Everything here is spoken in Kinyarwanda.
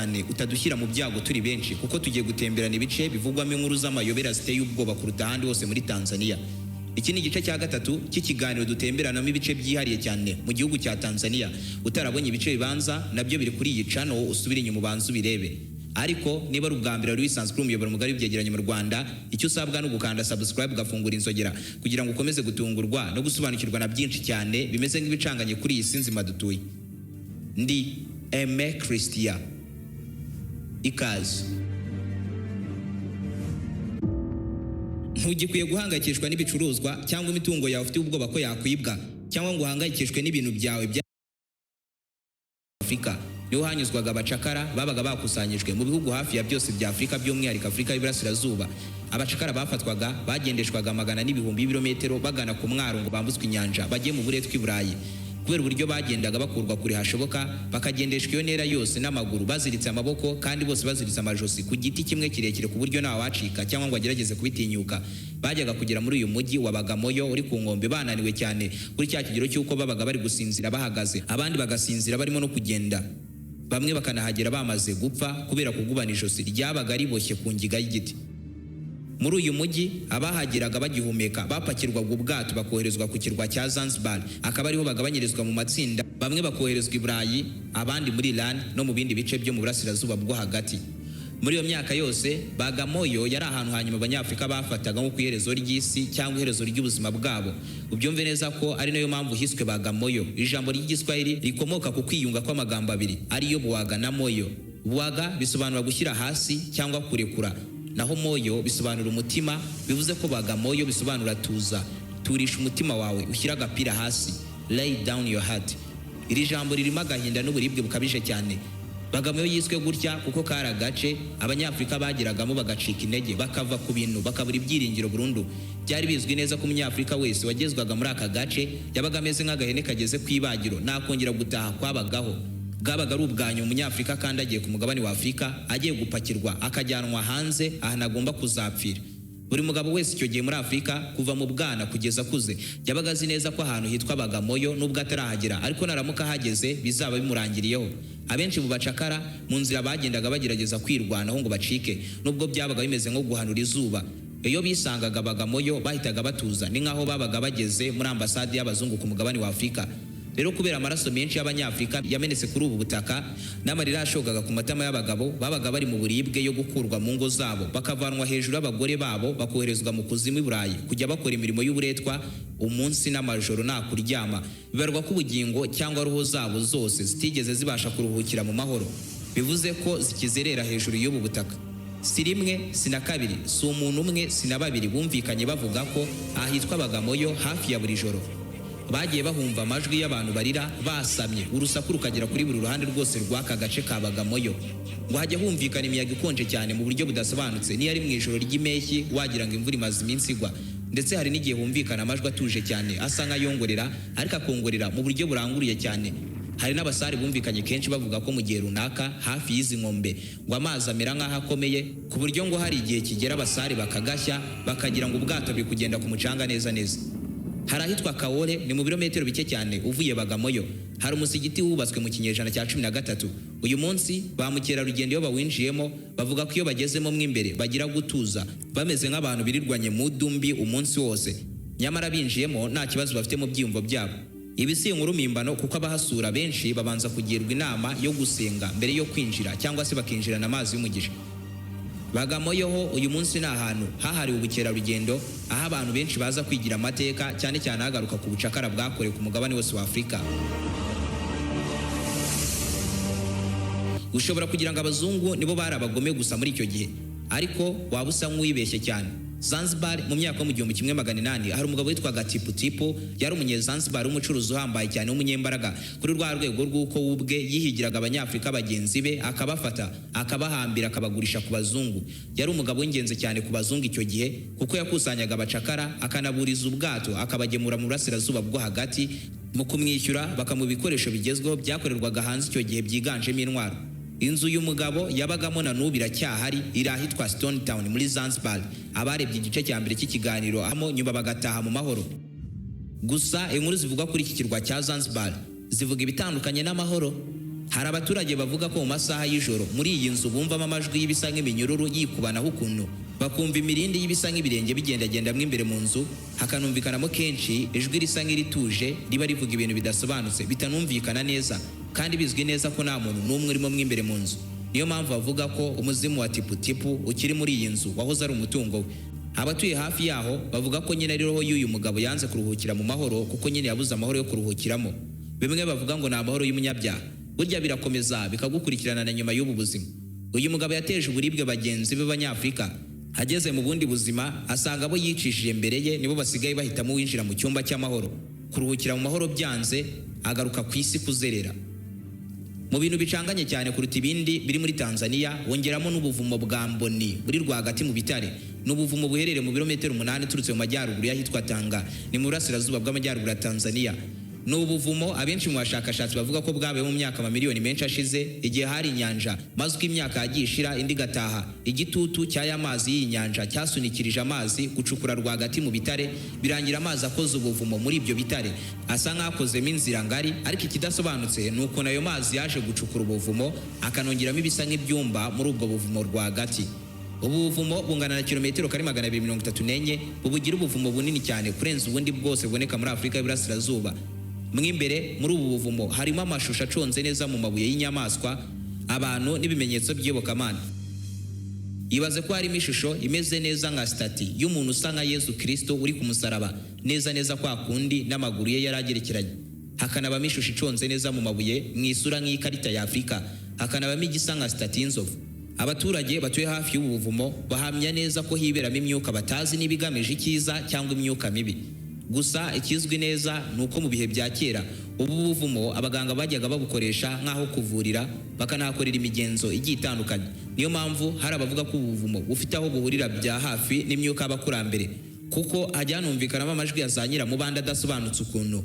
utadushyira mu byago turi benshi kuko tugiye gutemberana ibice bivugwamo inkuru z'amayobera ziteye ubwoba kuruta ahandi hose muri Tanzania. Iki ni igice cya gatatu cy'ikiganiro dutemberanamo ibice byihariye cyane mu gihugu cya Tanzania. Utarabonye ibice bibanza nabyo biri kuri iyi channel, usubire inyuma ubanze ubirebe. Ariko niba ari ubwa mbere wari wisanzwe umuyoboro mugari w'ibyegeranyo mu Rwanda, icyo usabwa no gukanda subscribe ugafungura inzogera kugira ngo ukomeze gutungurwa no gusobanukirwa na byinshi cyane bimeze nk'ibicanganye kuri iyi sinzima dutuye. Ndi Aime Christian. Ikaze. Ntugikwiye guhangayikishwa n'ibicuruzwa cyangwa imitungo yawe ufite ubwoba ko yakwibwa, cyangwa ngo uhangayikishwe n'ibintu byawe bya Afrika. Niho hanyuzwaga abacakara babaga bakusanyijwe mu bihugu hafi ya byose bya Afrika, by'umwihariko Afrika y'Iburasirazuba. Abacakara bafatwaga bagendeshwaga magana n'ibihumbi y'ibirometero bagana ku mwaro ngo bambuzwe inyanja bagiye mu buretwa i Burayi. Kubera uburyo bagendaga bakurwa kure hashoboka, bakagendeshwa iyo ntera yose n'amaguru baziritse amaboko, kandi bose baziritse amajosi ku giti kimwe kirekire ku buryo ntawe wacika cyangwa ngo agerageze kubitinyuka. Bajyaga kugera muri uyu mujyi wa Bagamoyo uri ku nkombe bananiwe cyane kuri cya kigero cy'uko babaga bari gusinzira bahagaze, abandi bagasinzira barimo no kugenda. Bamwe bakanahagera bamaze gupfa kubera kugubana ijosi ryabaga riboshye ku ngiga y'igiti. Muri uyu mujyi abahageraga bagihumeka bapakirwaga ubwato bakoherezwa ku kirwa cya Zanzibar, akaba ariho bagabanyirizwa mu matsinda, bamwe bakoherezwa i Burayi, abandi muri Iran no mu bindi bice byo mu burasirazuba bwo hagati. Muri iyo myaka yose Bagamoyo yari ahantu hanyuma abanyafrika bafataga nko ku iherezo ry'isi cyangwa iherezo ry'ubuzima bwabo. Ubyumve neza ko ari nayo mpamvu hiswe Bagamoyo. Ijambo ry'igiswahili rikomoka ku kwiyunga kw'amagambo abiri ariyo Bwaga na Moyo. Bwaga bisobanura gushyira hasi cyangwa kurekura, naho Moyo bisobanura umutima. Bivuze ko Bagamoyo bisobanura tuza, turisha umutima wawe, ushyira agapira hasi, lay down your heart. Iri jambo ririmo agahinda n'uburibwe bukabije cyane. Bagamoyo yiswe gutya kuko kari agace abanyafrika bagiragamo bagacika intege, bakava ku bintu, bakabura ibyiringiro burundu. Byari bizwi neza ko umunyafrika wese wagezwaga muri aka gace yabaga ameze nk'agahene kageze ku ibagiro, nakongera gutaha kwabagaho. Bwabaga ari ubwanyu umunyafrika kandi agiye ku mugabane wa Afrika, agiye gupakirwa akajyanwa hanze ahantu agomba kuzapfira. Buri mugabo wese icyo gihe muri Afrika kuva mu bwana kugeza akuze yabaga azi neza ko ahantu hitwa Bagamoyo nubwo atarahagera, ariko naramuka hageze bizaba bimurangiriyeho. Abenshi mu bacakara mu nzira bagendaga bagerageza kwirwanaho ngo bacike, nubwo byabaga bimeze nko guhanura izuba. Iyo bisangaga Bagamoyo bahitaga batuza, ni nkaho babaga bageze muri ambasade y'abazungu ku mugabane wa Afrika. Rero kubera amaraso menshi y'abanyafrika yamenetse kuri ubu butaka n'amarira ashogaga ku matama y'abagabo, babaga bari mu buribwe yo gukurwa mu ngo zabo, bakavanwa hejuru y'abagore babo bakoherezwa mu kuzimu i Burayi kujya bakora imirimo y'uburetwa umunsi n'amajoro nta kuryama. Bibarwa ko ubugingo cyangwa roho zabo zose zitigeze zibasha kuruhukira mu mahoro. Bivuze ko zikizerera hejuru y'ubu butaka. Si rimwe, si na kabiri, si umuntu umwe, si na babiri bumvikanye bavuga ko ahitwa Bagamoyo hafi ya buri joro bagiye bahumva amajwi y'abantu barira basamye, urusaku rukagera kuri buri ruhande rwose rw'aka gace ka Bagamoyo. Ngo hajya humvikana imiyaga ikonje cyane mu buryo budasobanutse, niyo ari mu ijoro ry'impeshyi wagira ngo imvura imaze iminsi igwa. Ndetse hari n'igihe humvikana amajwi atuje cyane asa nk'ayongorera, ariko akongorera mu buryo buranguruye cyane. Hari n'abasare bumvikanye kenshi bavuga ko mu gihe runaka hafi y'izi nkombe ngo amazi amera nk'aho akomeye, ku buryo ngo hari igihe kigera abasare bakagashya bakagira ngo ubwato buri kugenda ku mucanga neza neza. Hari ahitwa Kaole, ni mu birometero bike cyane uvuye Bagamoyo. Hari umusigiti wubatswe mu kinyejana cya 13. Uyu munsi ba mukerarugendo iyo bawinjiyemo bavuga ko iyo bagezemo mw'imbere bagira gutuza, bameze nk'abantu birirwanye mu dumbi umunsi wose. Nyamara binjiyemo nta kibazo bafite mu byiyumvo byabo. Ibi si inkuru mpimbano kuko abahasura benshi babanza kugirwa inama yo gusenga mbere yo kwinjira, cyangwa se bakinjirana amazi y'umugisha. Bagamoyo ho uyu munsi ni ahantu hahariwe ubukerarugendo, aho abantu benshi baza kwigira amateka, cyane cyane hagaruka ku bucakara bwakorewe ku mugabane wose wa Afrika. Ushobora kugira ngo abazungu nibo bari abagome gusa muri icyo gihe, ariko waba usa nk'uwibeshye cyane. Zanzibar mu myaka yo mu 1800 hari umugabo witwaga Tipu Tipu, yari umunyezanzibar w'umucuruzi uhambaye cyane w'umunyembaraga kuri rwa rwego rw'uko ubwe yihigiraga abanyafrika bagenzi be, akabafata akabahambira akabagurisha ku bazungu. Yari umugabo w'ingenzi cyane ku bazungu icyo gihe kuko yakusanyaga abacakara akanaburiza ubwato akabagemura mu burasirazuba bwo hagati. Mu kumwishyura bakamuha ibikoresho bigezweho byakorerwaga hanze icyo gihe byiganjemo intwaro. Inzu y'umugabo yabagamo na n'ubu iracyahari, iri ahitwa Stone Town muri Zanzibar. Abarebye igice cya mbere cy'ikiganiro hamo nyuma bagataha mu mahoro. Gusa inkuru zivuga kuri iki kirwa cya Zanzibar zivuga ibitandukanye n'amahoro. Hari abaturage bavuga ko mu masaha y'ijoro muri iyi nzu bumvamo amajwi y'ibisa nk'iminyururu yikubanaho ukuntu, bakumva imirindi y'ibisa nk'ibirenge bigendagendamo imbere mu nzu, hakanumvikanamo kenshi ijwi risa nk'irituje riba rivuga ibintu bidasobanutse bitanumvikana neza, kandi bizwi neza ko nta muntu n'umwe urimo mo imbere mu nzu. Niyo mpamvu bavuga ko umuzimu wa tiputipu ukiri muri iyi nzu wahoze ari umutungo we. Abatuye hafi yaho bavuga ko nyine ari roho y'uyu mugabo yanze kuruhukira mu mahoro, kuko nyine yabuze amahoro yo kuruhukiramo. Bimwe bavuga ngo ni amahoro y'umunyabyaha. Burya birakomeza bikagukurikirana na nyuma y'ubu buzima. Uyu mugabo yateje uburibwe bagenzi be b'Abanyafurika. Ageze mu bundi buzima asanga abo yicishije mbere ye nibo basigaye bahitamo winjira mu cyumba cy'amahoro. Kuruhukira mu mahoro byanze, agaruka ku isi kuzerera. Mu bintu bicanganye cyane kuruta ibindi biri muri Tanzania, wongeramo n'ubuvumo bwa Mboni buri rwagati mu bitare. N'ubuvumo buherereye mu birometero 8 turutse mu majyaruguru y'ahitwa Tanga, ni mu burasirazuba bw'amajyaruguru ya Tanzania. N'ubuvumo abenshi mu bashakashatsi bavuga ko bwabaye mu myaka amamiliyoni menshi ashize, igihe hari inyanja maze uko imyaka yagiye ishira indi gataha. Igitutu cy'aya mazi y'inyanja cyasunikirije amazi gucukura rwagati mu bitare, birangira amazi akoze ubuvumo muri ibyo bitare, asa nk'akozemo inzira ngari. Ariko ikidasobanutse ni uko nayo mazi yaje gucukura ubuvumo akanongeramo ibisa nk'ibyumba muri ubwo buvumo rwagati. Ubu buvumo bungana na kilometero kari 234, bubugira ubuvumo bunini cyane kurenza ubundi bwose buboneka muri Afurika y'Iburasirazuba. Mwimbere muri ubu buvumo harimo amashusho aconze neza mu mabuye y'inyamaswa, abantu n'ibimenyetso by'iyobokamana. Ibaze ko harimo ishusho imeze neza nka stati y'umuntu usa nka Yesu Kristo uri ku musaraba, neza kwa kundi n'amaguru ye yaragerekeranye. Hakanabamo ishusho iconze neza mu mabuye mu isura nk'ikarita ya Afurika, hakanabamo igisa nka stati y'inzovu. Abaturage batuye hafi y'ubu buvumo bahamya neza ko hiberamo imyuka batazi n'ibigamije icyiza cyangwa imyuka mibi. Gusa ikizwi neza ni uko mu bihe bya kera ubu buvumo abaganga bajyaga babukoresha nk'aho kuvurira, bakanahakorera imigenzo igiye itandukanye. Niyo mpamvu hari abavuga ko ubu buvumo bufite aho buhurira bya hafi n'imyuka y'abakurambere, kuko hajya hanumvikanamo amajwi ya za nyiramubanda adasobanutse ukuntu.